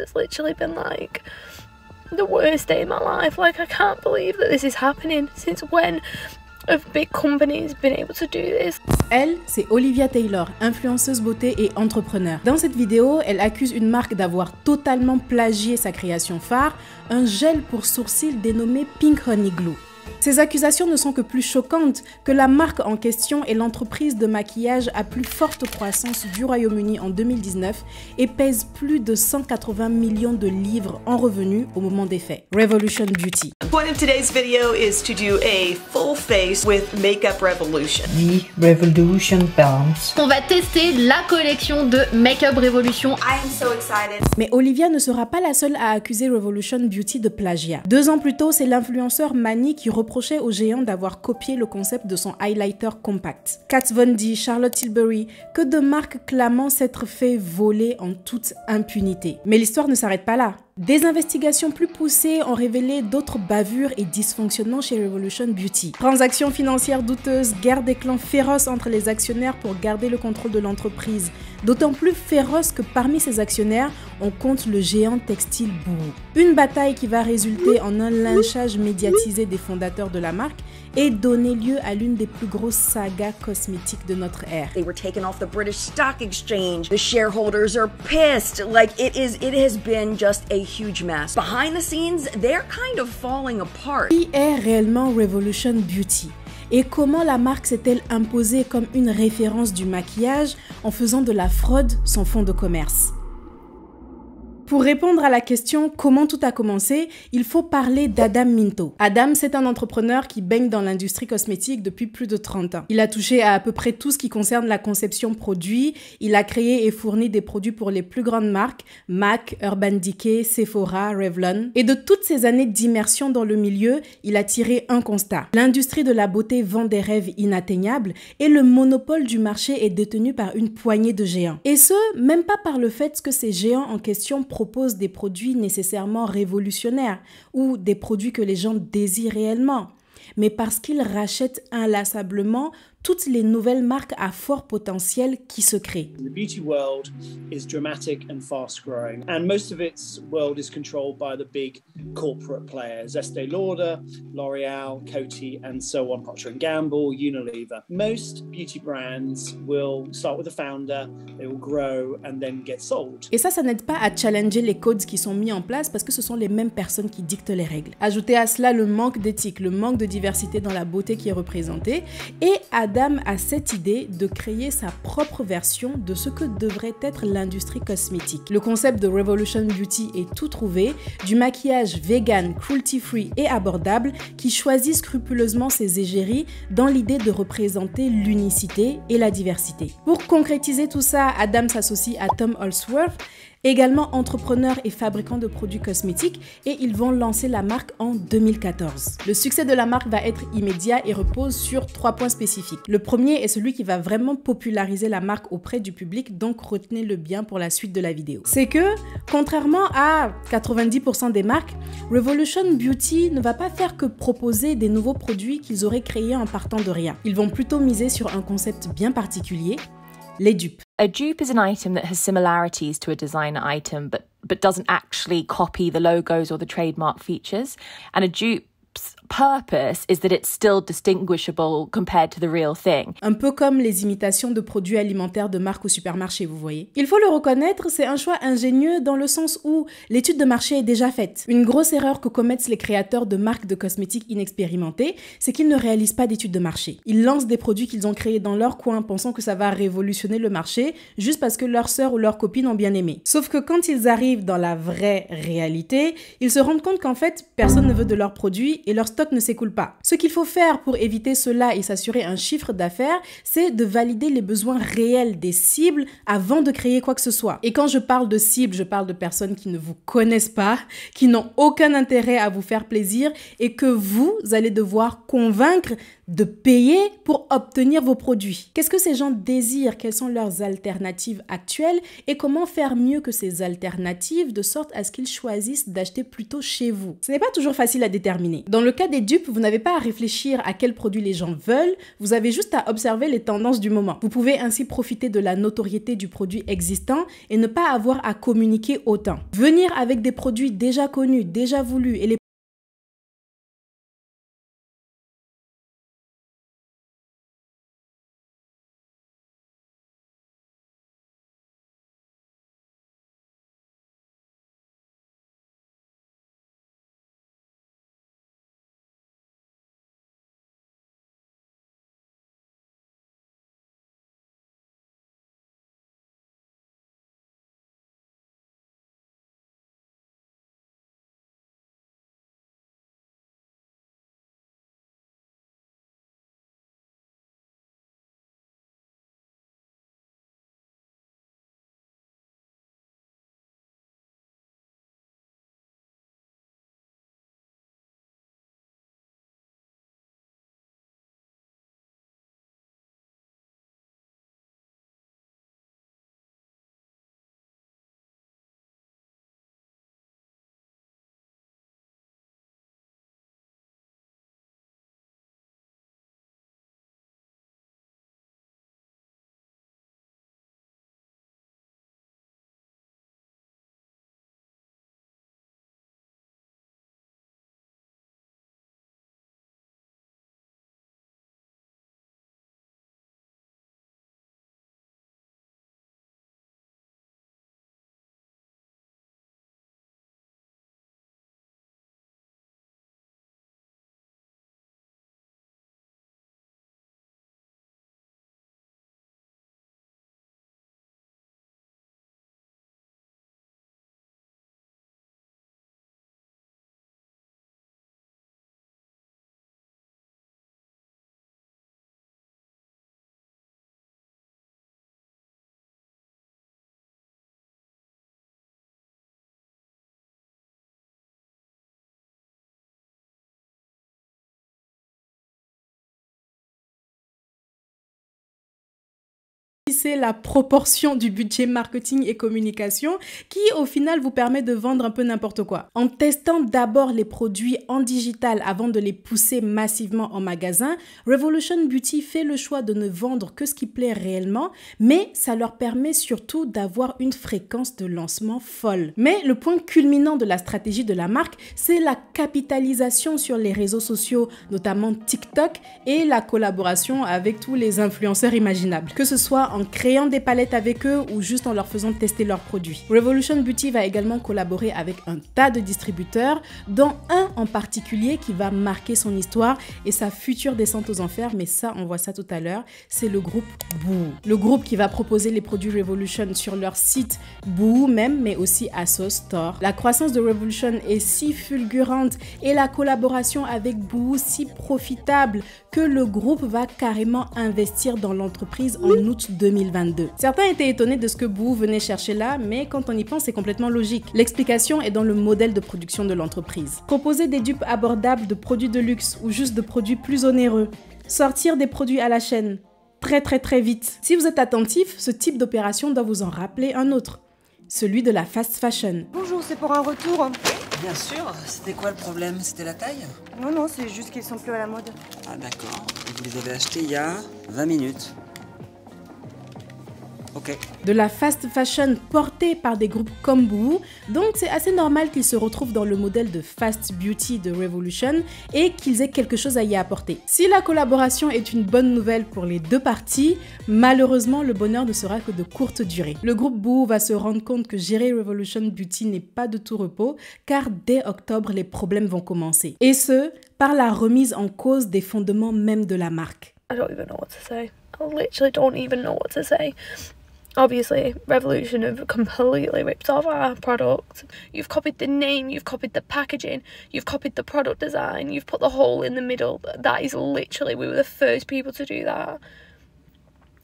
it's literally been like the worst day of my life. Like, I can't believe that this is happening. Since when have big companies been able to do this? Elle, c'est Olivia Taylor, influenceuse beauté et entrepreneur. Dans cette vidéo, elle accuse une marque d'avoir totalement plagié sa création phare, un gel pour sourcils dénommé Pink Honey Glue. Ces accusations ne sont que plus choquantes que la marque en question est l'entreprise de maquillage à plus forte croissance du Royaume-Uni en 2019 et pèse plus de 180 millions de livres en revenus au moment des faits. Revolution Beauty. The point of today's video is to do a full face with Makeup Revolution. The Revolution Balance. On va tester la collection de Makeup Revolution. I am so excited. Mais Olivia ne sera pas la seule à accuser Revolution Beauty de plagiat. 2 ans plus tôt, c'est l'influenceur Manny qui reprochait au géant d'avoir copié le concept de son highlighter compact. Kat Von D, Charlotte Tilbury, que de marques clamant s'être fait voler en toute impunité. Mais l'histoire ne s'arrête pas là. Des investigations plus poussées ont révélé d'autres bavures et dysfonctionnements chez Revolution Beauty. Transactions financières douteuses, guerre des clans féroces entre les actionnaires pour garder le contrôle de l'entreprise. D'autant plus féroce que parmi ces actionnaires, on compte le géant textile Boohoo. Une bataille qui va résulter en un lynchage médiatisé des fondateurs de la marque et donner lieu à l'une des plus grosses sagas cosmétiques de notre ère. They were taken off the British Stock Exchange. The shareholders are pissed. Like, it has been just a huge mess. Behind the scenes, they're kind of falling apart. Qui est réellement Revolution Beauty? Et comment la marque s'est-elle imposée comme une référence du maquillage en faisant de la fraude son fonds de commerce? Pour répondre à la question comment tout a commencé, il faut parler d'Adam Minto. Adam, c'est un entrepreneur qui baigne dans l'industrie cosmétique depuis plus de 30 ans. Il a touché à peu près tout ce qui concerne la conception produit. Il a créé et fourni des produits pour les plus grandes marques, MAC, Urban Decay, Sephora, Revlon. Et de toutes ces années d'immersion dans le milieu, il a tiré un constat. L'industrie de la beauté vend des rêves inatteignables et le monopole du marché est détenu par une poignée de géants. Et ce, même pas par le fait que ces géants en question proposent des produits nécessairement révolutionnaires ou des produits que les gens désirent réellement, mais parce qu'ils rachètent inlassablement toutes les nouvelles marques à fort potentiel qui se créent. The beauty world is dramatic and fast growing, and most of its world is controlled by the big corporate players: Estée Lauder, L'Oreal, Coty, and so on, Procter & Gamble, Unilever. Most beauty brands will start with a founder, they will grow and then get sold. Et ça n'aide pas à challenger les codes qui sont mis en place parce que ce sont les mêmes personnes qui dictent les règles. Ajoutez à cela le manque d'éthique, le manque de diversité dans la beauté qui est représentée, et Adam a cette idée de créer sa propre version de ce que devrait être l'industrie cosmétique. Le concept de Revolution Beauty est tout trouvé, du maquillage vegan, cruelty-free et abordable qui choisit scrupuleusement ses égéries dans l'idée de représenter l'unicité et la diversité. Pour concrétiser tout ça, Adam s'associe à Tom Holsworth, également entrepreneur et fabricant de produits cosmétiques, et ils vont lancer la marque en 2014. Le succès de la marque va être immédiat et repose sur 3 points spécifiques. Le premier est celui qui va vraiment populariser la marque auprès du public, donc retenez-le bien pour la suite de la vidéo. C'est que, contrairement à 90% des marques, Revolution Beauty ne va pas faire que proposer des nouveaux produits qu'ils auraient créés en partant de rien. Ils vont plutôt miser sur un concept bien particulier, les dupes. A dupe is an item that has similarities to a designer item, but doesn't actually copy the logos or the trademark features. And a dupe's purpose is that it's still distinguishable compared to the real thing. Un peu comme les imitations de produits alimentaires de marques au supermarché, vous voyez. Il faut le reconnaître, c'est un choix ingénieux dans le sens où l'étude de marché est déjà faite. Une grosse erreur que commettent les créateurs de marques de cosmétiques inexpérimentés, c'est qu'ils ne réalisent pas d'études de marché. Ils lancent des produits qu'ils ont créés dans leur coin pensant que ça va révolutionner le marché juste parce que leur sœur ou leur copine ont bien aimé. Sauf que quand ils arrivent dans la vraie réalité, ils se rendent compte qu'en fait, personne ne veut de leurs produits et leur stock ne s'écoule pas. Ce qu'il faut faire pour éviter cela et s'assurer un chiffre d'affaires, c'est de valider les besoins réels des cibles avant de créer quoi que ce soit. Et quand je parle de cibles, je parle de personnes qui ne vous connaissent pas, qui n'ont aucun intérêt à vous faire plaisir et que vous allez devoir convaincre de payer pour obtenir vos produits. Qu'est-ce que ces gens désirent? Quelles sont leurs alternatives actuelles? Et comment faire mieux que ces alternatives de sorte à ce qu'ils choisissent d'acheter plutôt chez vous? Ce n'est pas toujours facile à déterminer. Dans le cas des dupes, vous n'avez pas à réfléchir à quel produit les gens veulent, vous avez juste à observer les tendances du moment. Vous pouvez ainsi profiter de la notoriété du produit existant et ne pas avoir à communiquer autant. Venir avec des produits déjà connus, déjà voulus et les c'est la proportion du budget marketing et communication qui au final vous permet de vendre un peu n'importe quoi. En testant d'abord les produits en digital avant de les pousser massivement en magasin, Revolution Beauty fait le choix de ne vendre que ce qui plaît réellement, mais ça leur permet surtout d'avoir une fréquence de lancement folle. Mais le point culminant de la stratégie de la marque, c'est la capitalisation sur les réseaux sociaux, notamment TikTok, et la collaboration avec tous les influenceurs imaginables, que ce soit en créant des palettes avec eux ou juste en leur faisant tester leurs produits. Revolution Beauty va également collaborer avec un tas de distributeurs, dont un en particulier qui va marquer son histoire et sa future descente aux enfers, mais ça, on voit ça tout à l'heure, c'est le groupe Boohoo. Le groupe qui va proposer les produits Revolution sur leur site Boohoo même, mais aussi ASOS Store. La croissance de Revolution est si fulgurante et la collaboration avec Boohoo si profitable que le groupe va carrément investir dans l'entreprise en août 2022. Certains étaient étonnés de ce que Boohoo venait chercher là, mais quand on y pense, c'est complètement logique. L'explication est dans le modèle de production de l'entreprise. Proposer des dupes abordables de produits de luxe ou juste de produits plus onéreux. Sortir des produits à la chaîne très vite. Si vous êtes attentif, ce type d'opération doit vous en rappeler un autre. Celui de la fast fashion. Bonjour, c'est pour un retour. Bien sûr, c'était quoi le problème? C'était la taille? Non, c'est juste qu'ils sont plus à la mode. Ah d'accord, vous les avez achetés il y a 20 minutes. Ok. De la fast fashion portée par des groupes comme Boohoo, donc c'est assez normal qu'ils se retrouvent dans le modèle de fast beauty de Revolution et qu'ils aient quelque chose à y apporter. Si la collaboration est une bonne nouvelle pour les deux parties, malheureusement le bonheur ne sera que de courte durée. Le groupe Boohoo va se rendre compte que gérer Revolution Beauty n'est pas de tout repos, car dès octobre les problèmes vont commencer. Et ce, par la remise en cause des fondements même de la marque. I don't even know what to say. I literally don't even know what to say. Obviously, Revolution have completely ripped off our product. You've copied the name, you've copied the packaging, you've copied the product design, you've put the hole in the middle. That is literally, we were the first people to do that.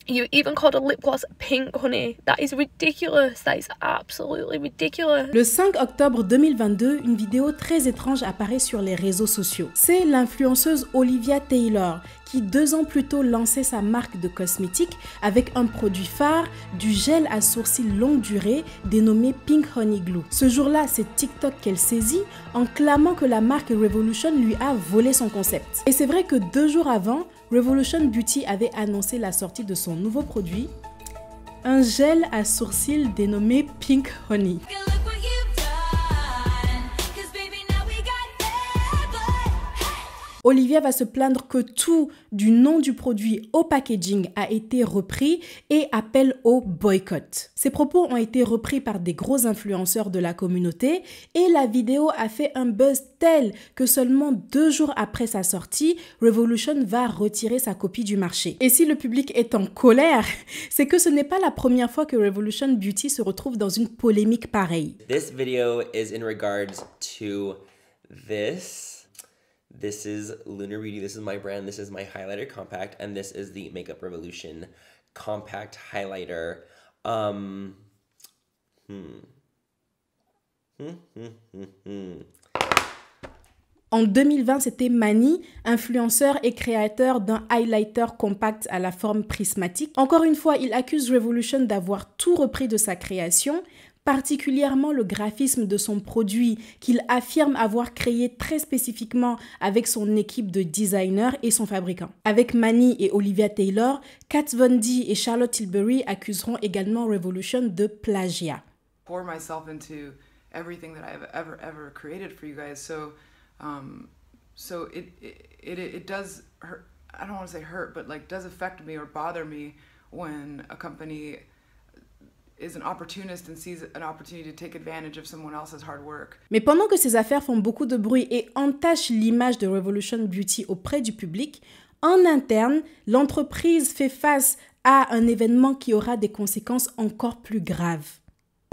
You even called a lip gloss pink, honey. That is ridiculous. That is absolutely ridiculous. Le 5 octobre 2022, une vidéo très étrange apparaît sur les réseaux sociaux. C'est l'influenceuse Olivia Taylor qui 2 ans plus tôt lançait sa marque de cosmétiques avec un produit phare, du gel à sourcils longue durée dénommé Pink Honey Glue. Ce jour-là, c'est TikTok qu'elle saisit en clamant que la marque Revolution lui a volé son concept. Et c'est vrai que 2 jours avant, Revolution Beauty avait annoncé la sortie de son nouveau produit, un gel à sourcils dénommé Pink Honey. Olivia va se plaindre que tout, du nom du produit au packaging, a été repris et appelle au boycott. Ces propos ont été repris par des gros influenceurs de la communauté et la vidéo a fait un buzz tel que seulement 2 jours après sa sortie, Revolution va retirer sa copie du marché. Et si le public est en colère, c'est que ce n'est pas la première fois que Revolution Beauty se retrouve dans une polémique pareille. This video is in regards to this. This is Lunar Beauty, this is my brand, this is my highlighter compact, and this is the Makeup Revolution compact highlighter. En 2020, c'était Manny, influenceur et créateur d'un highlighter compact à la forme prismatique. Encore une fois, il accuse Revolution d'avoir tout repris de sa création, particulièrement le graphisme de son produit qu'il affirme avoir créé très spécifiquement avec son équipe de designers et son fabricant. Avec Manny et Olivia Taylor, Kat Von D et Charlotte Tilbury accuseront également Revolution de plagiat. Pour myself into everything that I've ever created for you guys, so it does hurt. I don't want to say hurt, but like does affect me or bother me when a company is an opportunist and sees an opportunity to take advantage of someone else's hard work. Mais pendant que ces affaires font beaucoup de bruit et entachent l'image de Revolution Beauty auprès du public, en interne, l'entreprise fait face à un événement qui aura des conséquences encore plus graves.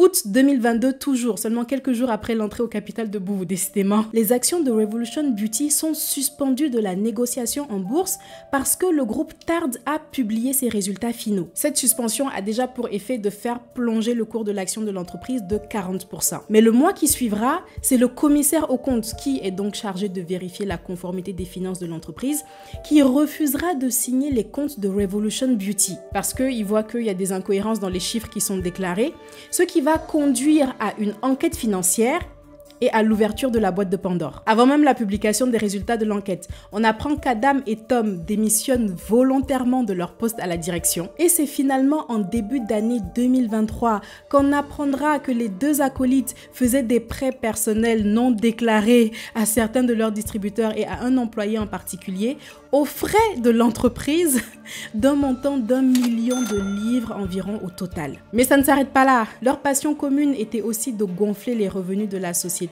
Août 2022 toujours, seulement quelques jours après l'entrée au capital de Bouveau, décidément. Les actions de Revolution Beauty sont suspendues de la négociation en bourse parce que le groupe tarde à publier ses résultats finaux. Cette suspension a déjà pour effet de faire plonger le cours de l'action de l'entreprise de 40%. Mais le mois qui suivra, c'est le commissaire aux comptes, qui est donc chargé de vérifier la conformité des finances de l'entreprise, qui refusera de signer les comptes de Revolution Beauty parce qu'il voit qu'il y a des incohérences dans les chiffres qui sont déclarés, ce qui va conduire à une enquête financière et à l'ouverture de la boîte de Pandore. Avant même la publication des résultats de l'enquête, on apprend qu'Adam et Tom démissionnent volontairement de leur poste à la direction. Et c'est finalement en début d'année 2023 qu'on apprendra que les 2 acolytes faisaient des prêts personnels non déclarés à certains de leurs distributeurs et à un employé en particulier, aux frais de l'entreprise, d'un montant d'1 million de livres environ au total. Mais ça ne s'arrête pas là. Leur passion commune était aussi de gonfler les revenus de la société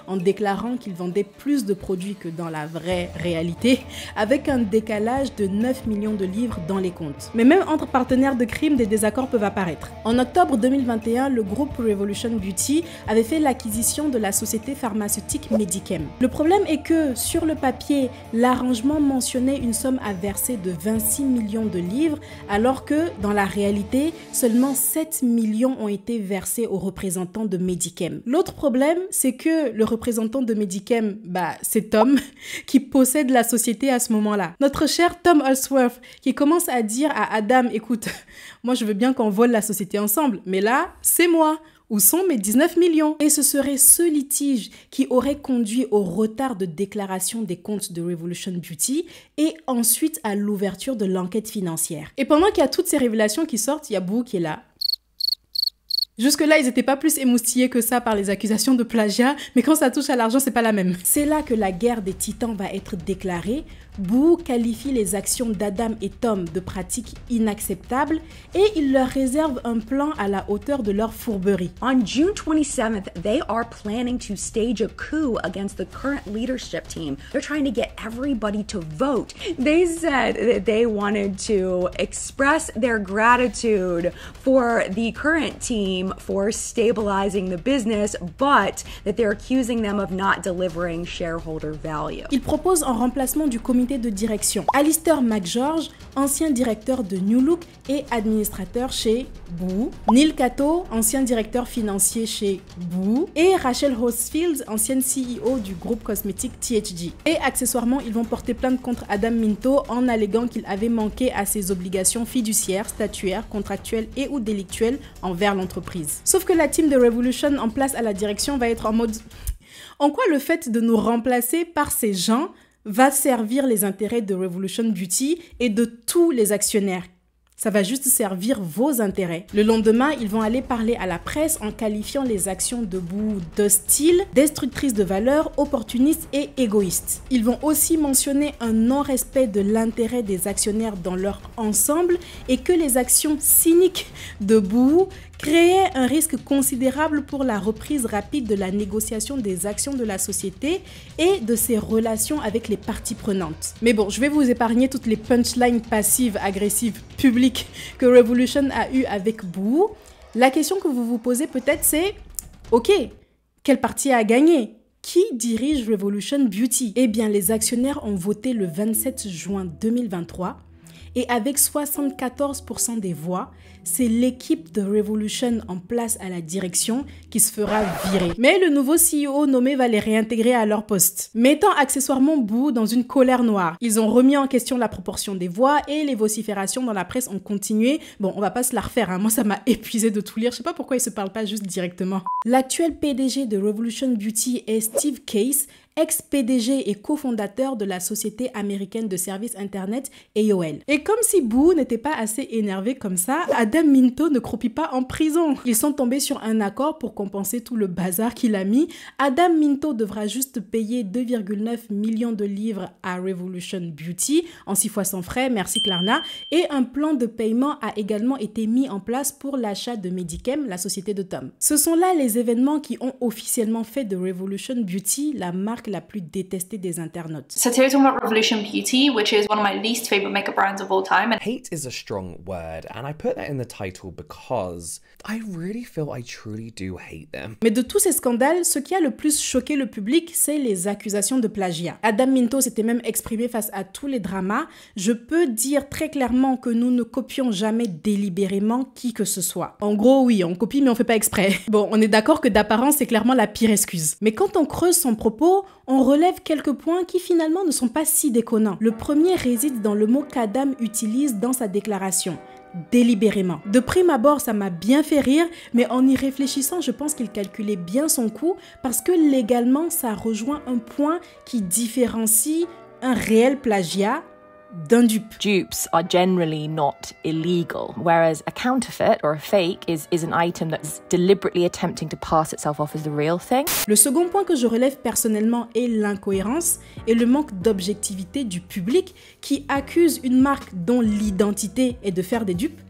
en déclarant qu'ils vendaient plus de produits que dans la vraie réalité, avec un décalage de 9 millions de livres dans les comptes. Mais même entre partenaires de crime, des désaccords peuvent apparaître. En octobre 2021, le groupe Revolution Beauty avait fait l'acquisition de la société pharmaceutique Medichem. Le problème est que, sur le papier, l'arrangement mentionnait une somme à verser de 26 millions de livres, alors que, dans la réalité, seulement 7 millions ont été versés aux représentants de Medichem. L'autre problème, c'est que le représentant de Medichem, c'est Tom, qui possède la société à ce moment-là. Notre cher Tom Holsworth, qui commence à dire à Adam, écoute, moi je veux bien qu'on vole la société ensemble, mais là, c'est moi. Où sont mes 19 millions? Et ce serait ce litige qui aurait conduit au retard de déclaration des comptes de Revolution Beauty et ensuite à l'ouverture de l'enquête financière. Et pendant qu'il y a toutes ces révélations qui sortent, il y a Boo qui est là. Jusque-là, ils n'étaient pas plus émoustillés que ça par les accusations de plagiat, mais quand ça touche à l'argent, c'est pas la même. C'est là que la guerre des titans va être déclarée. Boo qualifie les actions d'Adam et Tom de pratiques inacceptables et il leur réserve un plan à la hauteur de leur fourberie. On June 27th, they are planning to stage a coup against the current leadership team. They're trying to get everybody to vote. They said that they wanted to express their gratitude for the current team team for stabilizing the business, but that they're accusing them of not delivering shareholder value. Il propose en remplacement du comité de direction Alistair McGeorge, ancien directeur de New Look et administrateur chez Boo, Neil Cato, ancien directeur financier chez Boo, et Rachel Horsfield, ancienne CEO du groupe cosmétique THG. Et accessoirement, ils vont porter plainte contre Adam Minto en alléguant qu'il avait manqué à ses obligations fiduciaires, statutaires, contractuelles et ou délictuelles envers l'entreprise. Sauf que la team de Revolution en place à la direction va être en mode... En quoi le fait de nous remplacer par ces gens va servir les intérêts de Revolution Beauty et de tous les actionnaires? Ça va juste servir vos intérêts. Le lendemain, ils vont aller parler à la presse en qualifiant les actions de Boo d'hostiles, destructrices de valeur, opportunistes et égoïstes. Ils vont aussi mentionner un non-respect de l'intérêt des actionnaires dans leur ensemble et que les actions cyniques de Boo créaient un risque considérable pour la reprise rapide de la négociation des actions de la société et de ses relations avec les parties prenantes. Mais bon, je vais vous épargner toutes les punchlines passives, agressives, publiques que Revolution a eues avec Boo. La question que vous vous posez peut-être c'est, ok, quel parti a gagné ? Qui dirige Revolution Beauty ? Eh bien, les actionnaires ont voté le 27 juin 2023 et avec 74% des voix, c'est l'équipe de Revolution en place à la direction qui se fera virer. Mais le nouveau CEO nommé va les réintégrer à leur poste, mettant accessoirement Boo dans une colère noire. Ils ont remis en question la proportion des voix et les vociférations dans la presse ont continué. Bon, on va pas se la refaire, hein. Moi ça m'a épuisé de tout lire, je sais pas pourquoi ils se parlent pas juste directement. L'actuel PDG de Revolution Beauty est Steve Case, ex-PDG et cofondateur de la société américaine de services internet AOL. Et comme si Boo n'était pas assez énervé comme ça, Adam Minto ne croupit pas en prison. Ils sont tombés sur un accord pour compenser tout le bazar qu'il a mis. Adam Minto devra juste payer 2,9 millions de livres à Revolution Beauty, en 6 fois sans frais, merci Klarna, et un plan de paiement a également été mis en place pour l'achat de Medichem, la société de Tom. Ce sont là les événements qui ont officiellement fait de Revolution Beauty la marque la plus détestée des internautes. So today we're talking about Revolution Beauty, which is one of my least favorite makeup brands of all time. And hate is a strong word, and I put that in the title because I really feel I truly do hate them. Mais de tous ces scandales, ce qui a le plus choqué le public, c'est les accusations de plagiat. Adam Minto s'était même exprimé face à tous les dramas. Je peux dire très clairement que nous ne copions jamais délibérément qui que ce soit. En gros, oui, on copie mais on fait pas exprès. Bon, on est d'accord que d'apparence, c'est clairement la pire excuse. Mais quand on creuse son propos, on relève quelques points qui finalement ne sont pas si déconnants. Le premier réside dans le mot qu'Adam utilise dans sa déclaration. Délibérément. De prime abord, ça m'a bien fait rire, mais en y réfléchissant, je pense qu'il calculait bien son coût parce que légalement, ça rejoint un point qui différencie un réel plagiat d'un dupe. Dupes are generally not illegal, whereas a counterfeit or a fake is an item that's deliberately attempting to pass itself off as the real thing. Le second point que je relève personnellement est l'incohérence et le manque d'objectivité du public qui accuse une marque dont l'identité est de faire des dupes.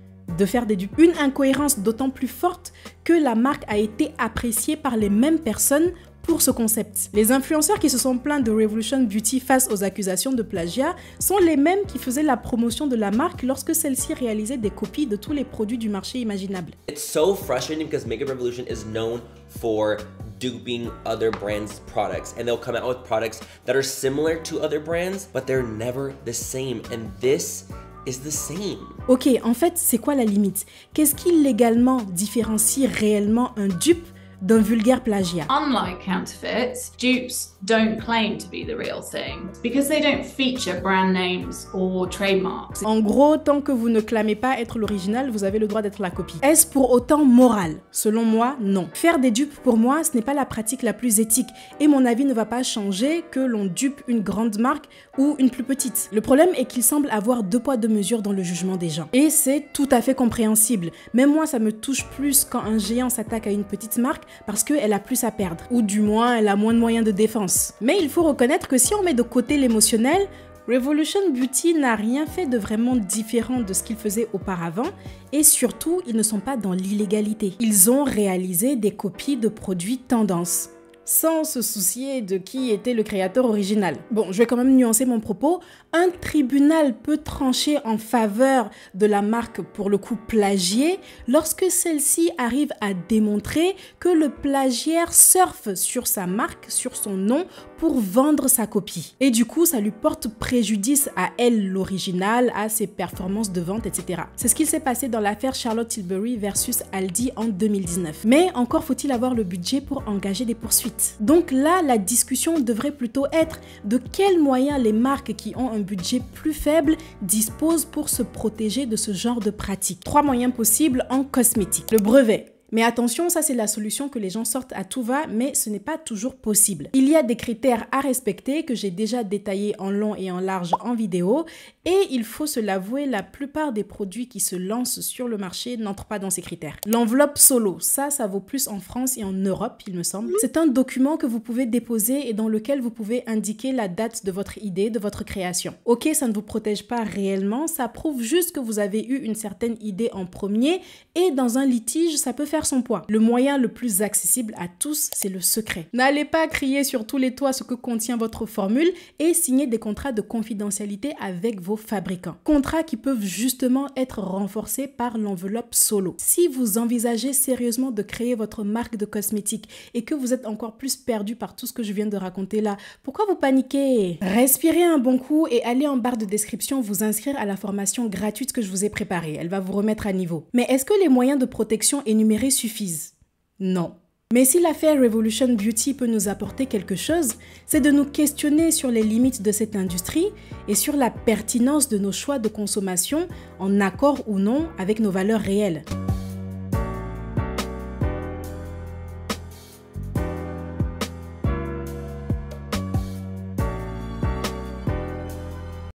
Une incohérence d'autant plus forte que la marque a été appréciée par les mêmes personnes pour ce concept. Les influenceurs qui se sont plaints de Revolution Beauty face aux accusations de plagiat sont les mêmes qui faisaient la promotion de la marque lorsque celle-ci réalisait des copies de tous les produits du marché imaginable. It's so frustrating because Makeup Revolution is known for duping other brands' products, and they'll come out with products that are similar to other brands, but they're never the same, and this is the same. Ok, en fait, c'est quoi la limite? Qu'est-ce qui légalement différencie réellement un dupe d'un vulgaire plagiat? Unlike counterfeits, dupes don't claim to be the real thing because they don't feature brand names or trademarks. En gros, tant que vous ne clamez pas être l'original, vous avez le droit d'être la copie. Est-ce pour autant moral? Selon moi, non. Faire des dupes, pour moi, ce n'est pas la pratique la plus éthique et mon avis ne va pas changer que l'on dupe une grande marque ou une plus petite. Le problème est qu'il semble avoir 2 poids 2 mesures dans le jugement des gens. Et c'est tout à fait compréhensible. Même moi, ça me touche plus quand un géant s'attaque à une petite marque parce qu'elle a plus à perdre. Ou du moins, elle a moins de moyens de défense. Mais il faut reconnaître que si on met de côté l'émotionnel, Revolution Beauty n'a rien fait de vraiment différent de ce qu'ils faisaient auparavant et surtout, ils ne sont pas dans l'illégalité. Ils ont réalisé des copies de produits tendance. sans se soucier de qui était le créateur original. Bon, je vais quand même nuancer mon propos. Un tribunal peut trancher en faveur de la marque, pour le coup plagiée, lorsque celle-ci arrive à démontrer que le plagiaire surfe sur sa marque, sur son nom, pour vendre sa copie. Et du coup, ça lui porte préjudice à elle, l'original, à ses performances de vente, etc. C'est ce qu'il s'est passé dans l'affaire Charlotte Tilbury versus Aldi en 2019. Mais encore faut-il avoir le budget pour engager des poursuites. Donc là, la discussion devrait plutôt être de quels moyens les marques qui ont un budget plus faible disposent pour se protéger de ce genre de pratiques. 3 moyens possibles en cosmétique. Le brevet. Mais attention, ça c'est la solution que les gens sortent à tout va, mais ce n'est pas toujours possible. Il y a des critères à respecter que j'ai déjà détaillés en long et en large en vidéo, et il faut se l'avouer, la plupart des produits qui se lancent sur le marché n'entrent pas dans ces critères. L'enveloppe solo, ça vaut plus en France et en Europe, il me semble. C'est un document que vous pouvez déposer et dans lequel vous pouvez indiquer la date de votre idée, de votre création. Ok, ça ne vous protège pas réellement, ça prouve juste que vous avez eu une certaine idée en premier, et dans un litige, ça peut faire son poids. Le moyen le plus accessible à tous, c'est le secret. N'allez pas crier sur tous les toits ce que contient votre formule et signer des contrats de confidentialité avec vos fabricants. Contrats qui peuvent justement être renforcés par l'enveloppe solo. Si vous envisagez sérieusement de créer votre marque de cosmétiques et que vous êtes encore plus perdu par tout ce que je viens de raconter là, pourquoi vous paniquez? Respirez un bon coup et allez en barre de description vous inscrire à la formation gratuite que je vous ai préparée. Elle va vous remettre à niveau. Mais est-ce que les moyens de protection énumérés suffisent? Non. Mais si l'affaire Revolution Beauty peut nous apporter quelque chose, c'est de nous questionner sur les limites de cette industrie et sur la pertinence de nos choix de consommation en accord ou non avec nos valeurs réelles.